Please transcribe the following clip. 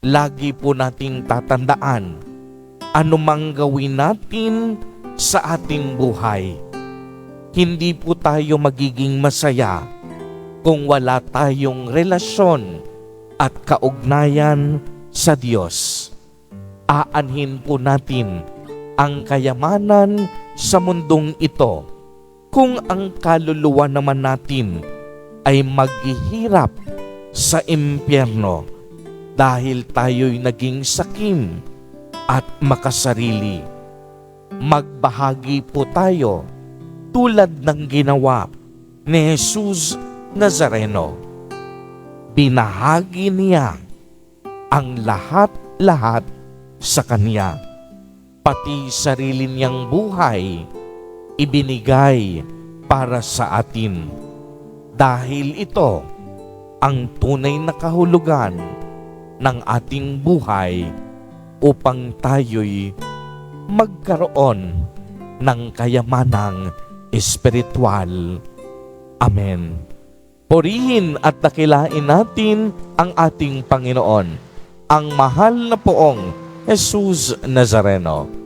Lagi po nating tatandaan, anumang gawin natin sa ating buhay, hindi po tayo magiging masaya kung wala tayong relasyon at kaugnayan sa Diyos. Aanhin po natin ang kayamanan sa mundong ito kung ang kaluluwa naman natin ay maghihirap sa impyerno dahil tayo'y naging sakim at makasarili. Magbahagi po tayo tulad ng ginawa ni Jesus Nazareno. Binahagi niya ang lahat-lahat sa Kanya. Pati sarili niyang buhay, ibinigay para sa atin. Dahil ito ang tunay na kahulugan ng ating buhay upang tayo'y magkaroon ng kayamanang espiritual. Amen. Purihin at dakilain natin ang ating Panginoon, ang mahal na poong Jesus Nazareno.